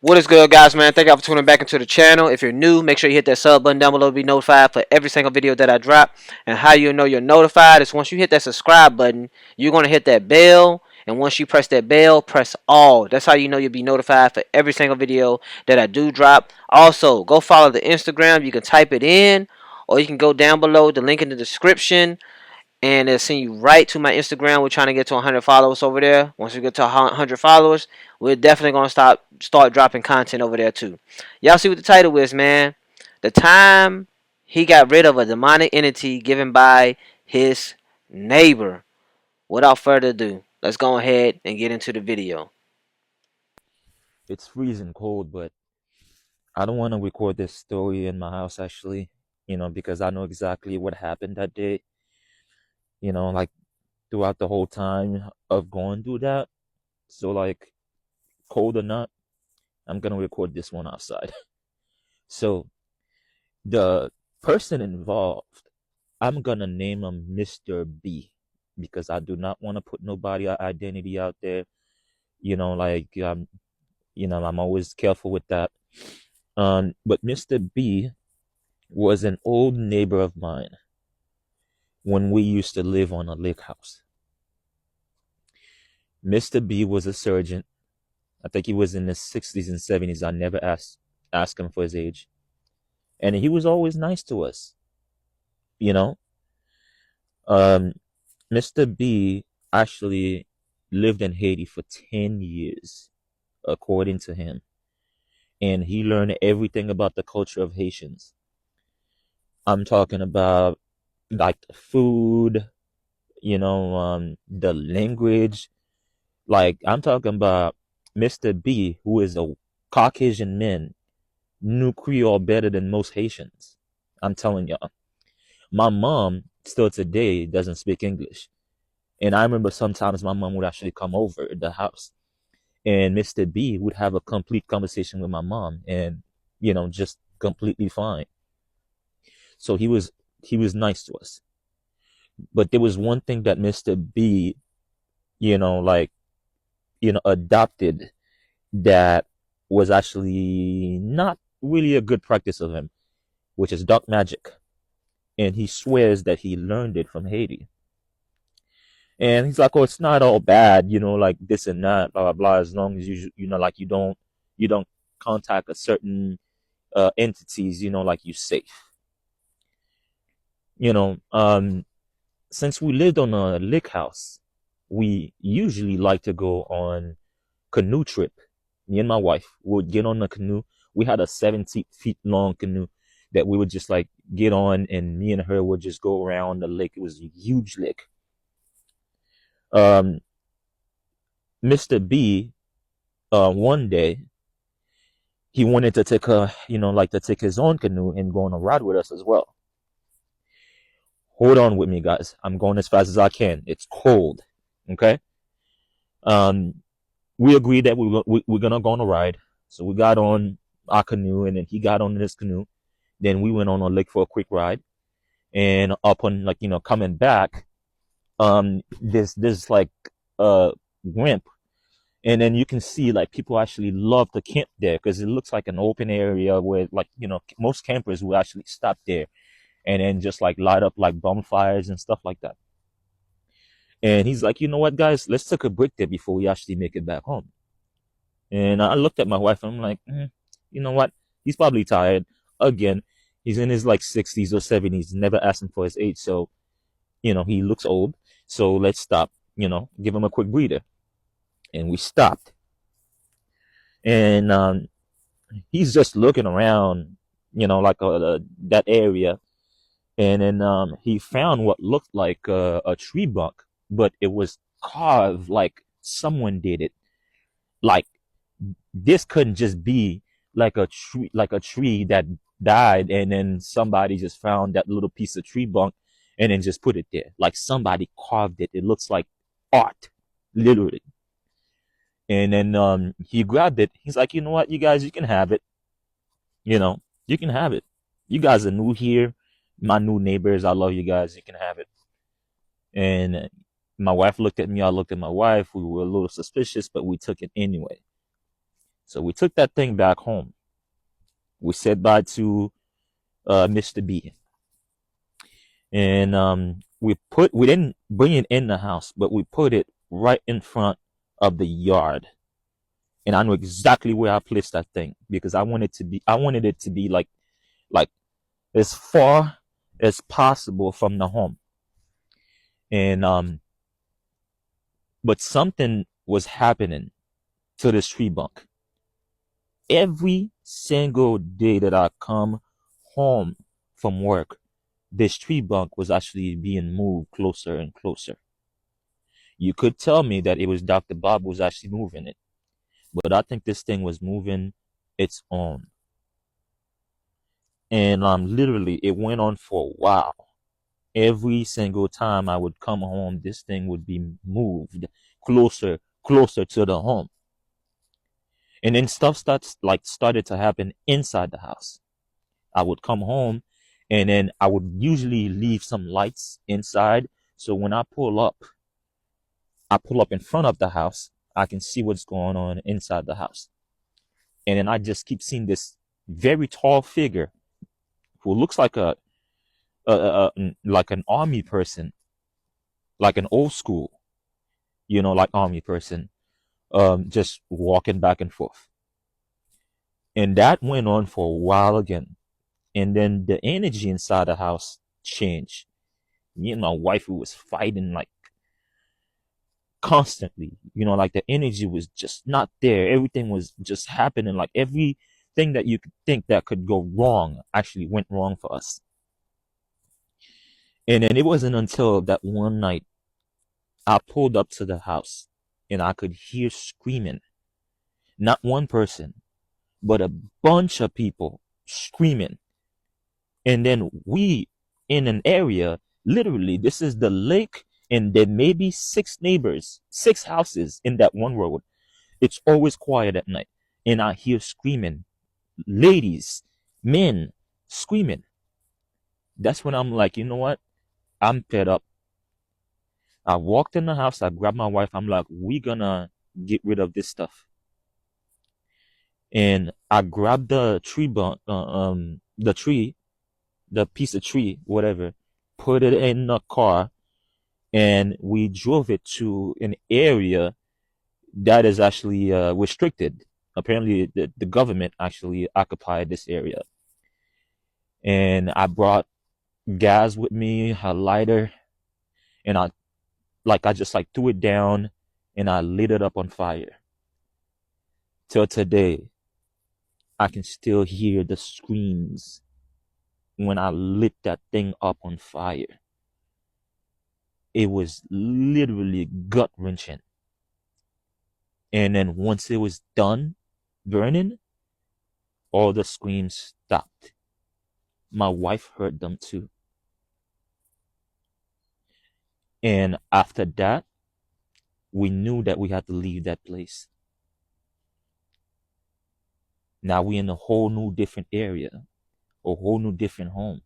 What is good, guys, man? Thank y'all for tuning back into the channel. If you're new, make sure you hit that sub button down below to be notified for every single video that I drop. And how you know you're notified is once you hit that subscribe button, you're going to hit that bell. And once you press that bell, press all. That's how you know you'll be notified for every single video that I do drop. Also, go follow the Instagram. You can type it in, or you can go down below, the link in the description, and it'll send you right to my Instagram. We're trying to get to 100 followers over there. Once we get to 100 followers, we're definitely gonna start dropping content over there too. Y'all see what the title is, man? The time he got rid of a demonic entity given by his neighbor. Without further ado, let's go ahead and get into the video. It's freezing cold, but I don't want to record this story in my house actually, because I know exactly what happened that day, like throughout the whole time of going through that. So, like, cold or not, I'm gonna record this one outside. So, the person involved, I'm gonna name him Mr. B because I do not want to put nobody identity out there, like, I'm always careful with that. But Mr. B was an old neighbor of mine when we used to live on a lake house. Mr. B was a surgeon. I think he was in his 60s and 70s. I never asked him for his age. And he was always nice to us, you know. Um, Mr. B actually lived in Haiti for 10 years, according to him. And he learned everything about the culture of Haitians. I'm talking about like the food, the language. Like, I'm talking about Mr. B, who is a Caucasian man, knew Creole better than most Haitians. I'm telling y'all. My mom still today doesn't speak English. And I remember sometimes my mom would actually come over at the house and Mr. B would have a complete conversation with my mom and, just completely fine. So he was nice to us. But there was one thing that Mr. B, like, adopted that was actually not really a good practice of him, which is dark magic. And he swears that he learned it from Haiti. And he's like, "Oh, it's not all bad, like this and that, blah blah blah. As long as like you don't contact a certain entities, like you safe. You know, um, since we lived on a lake house, we usually like to go on canoe trip. Me and my wife would get on the canoe. We had a 70 feet long canoe that we would just like get on, and me and her would just go around the lake. It was a huge lake. Um, Mr. B, one day he wanted to take like to take his own canoe and go on a ride with us as well. Hold on with me, guys. I'm going as fast as I can. It's cold. Okay. Um, we agreed that we're gonna go on a ride. So we got on our canoe, and then he got on his canoe. Then we went on a lake for a quick ride, and upon like coming back, there's like a ramp, and then you can see like people actually love to camp there because it looks like an open area where like most campers will actually stop there and then just like light up like bonfires and stuff like that. And he's like, you know what, guys, let's take a break there before we actually make it back home. And I looked at my wife and I'm like, you know what? He's probably tired. Again, he's in his like 60s or 70s, never asked him for his age. So, he looks old. So let's stop, give him a quick breather. And we stopped. And he's just looking around, like that area. And then he found what looked like a tree bunk, but it was carved like someone did it. Like, this couldn't just be like a tree that died and then somebody just found that little piece of tree bunk and then just put it there. Like somebody carved it. It looks like art, literally. And then he grabbed it. He's like, you know what, you guys, you can have it. You can have it. You guys are new here, my new neighbors. I love you guys. You can have it. And my wife looked at me. I looked at my wife. We were a little suspicious, but we took it anyway. So we took that thing back home. We said bye to Mr. B, and we didn't bring it in the house, but we put it right in front of the yard. And I know exactly where I placed that thing because I wanted it to be like as far as possible from the home. And but something was happening to this tree bunk. Every single day that I come home from work, this tree bunk was actually being moved closer and closer. You could tell me that it was Dr. Bob who was actually moving it, but I think this thing was moving its own. And literally, it went on for a while. Every single time I would come home, this thing would be moved closer, closer to the home. And then stuff started to happen inside the house. I would come home and then I would usually leave some lights inside. So when I pull up in front of the house, I can see what's going on inside the house. And then I just keep seeing this very tall figure who looks like like an army person, like an old school, like army person, just walking back and forth. And that went on for a while again. And then the energy inside the house changed. Me and my wife, we was fighting like constantly. Like the energy was just not there. Everything was just happening. Like everything that you could think that could go wrong actually went wrong for us. And then it wasn't until that one night I pulled up to the house and I could hear screaming. Not one person, but a bunch of people screaming. And then we in an area, literally, this is the lake, and there may be six neighbors, six houses in that one road. It's always quiet at night. And I hear screaming, ladies, men screaming. That's when I'm like, you know what? I'm fed up. I walked in the house, I grabbed my wife, I'm like, we gonna get rid of this stuff. And I grabbed the tree, the piece of tree, whatever, put it in the car, and we drove it to an area that is actually restricted. Apparently, the government actually occupied this area. And I brought gas with me, a lighter, and I just like threw it down and I lit it up on fire. Till today, I can still hear the screams when I lit that thing up on fire. It was literally gut wrenching. And then once it was done burning, all the screams stopped. My wife heard them too. And after that, we knew that we had to leave that place. Now we in a whole new different area, a whole new different home.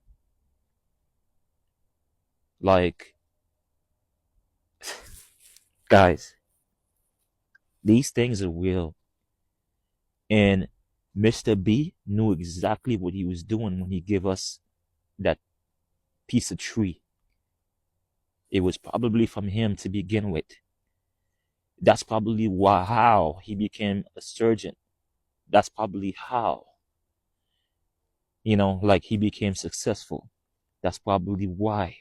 Like, guys, these things are real. And Mr. B knew exactly what he was doing when he gave us that piece of tree. It was probably from him to begin with. That's probably how he became a surgeon. That's probably how, like he became successful. That's probably why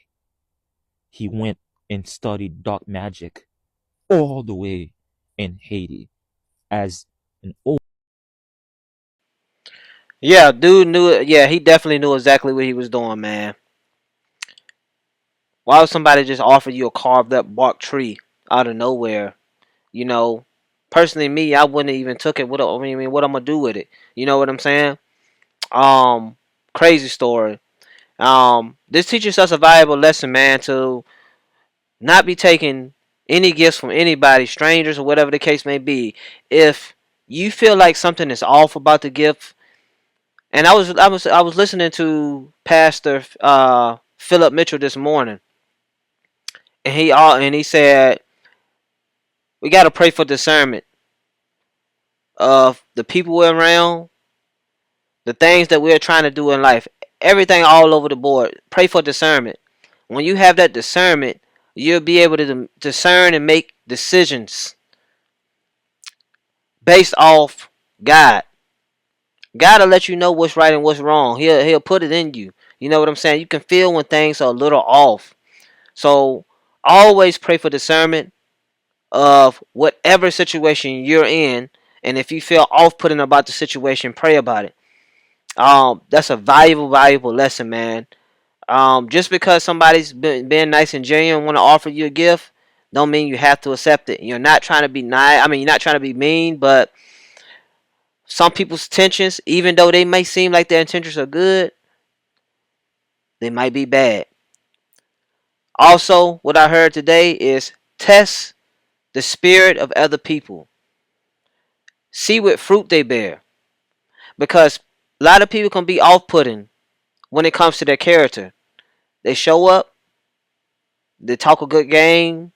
he went and studied dark magic all the way in Haiti as an old. Yeah, dude knew it. Yeah, he definitely knew exactly what he was doing, man. Why would somebody just offer you a carved up bark tree out of nowhere? You know, personally, me, I wouldn't have even took it. What I'm gonna do with it? You know what I'm saying? Um, Crazy story. This teaches us a valuable lesson, man, to not be taking any gifts from anybody, strangers or whatever the case may be. If you feel like something is off about the gift, and I was listening to Pastor Philip Mitchell this morning, and he said we got to pray for discernment. of the people we're around, the things that we're trying to do in life, everything all over the board. Pray for discernment. When you have that discernment, you'll be able to discern and make decisions based off God. God will let you know what's right and what's wrong. He'll put it in you. You know what I'm saying? You can feel when things are a little off. So always pray for discernment of whatever situation you're in. And if you feel off putting about the situation, pray about it. That's a valuable lesson, man. Just because somebody's being nice and genuine, want to offer you a gift, don't mean you have to accept it. You're not trying to be nice. I mean, you're not trying to be mean, but some people's intentions, even though they may seem like their intentions are good, they might be bad. Also, what I heard today is test the spirit of other people. See what fruit they bear. Because a lot of people can be off-putting when it comes to their character. They show up, they talk a good game.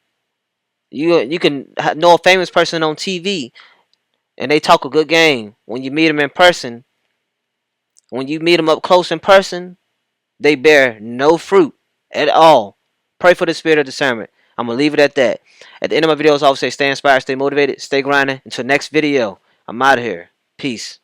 You can know a famous person on TV and they talk a good game. When you meet them in person, when you meet them up close in person, they bear no fruit at all. Pray for the spirit of discernment. I'm gonna leave it at that. At the end of my videos, I always say stay inspired, stay motivated, stay grinding. Until next video, I'm out of here. Peace.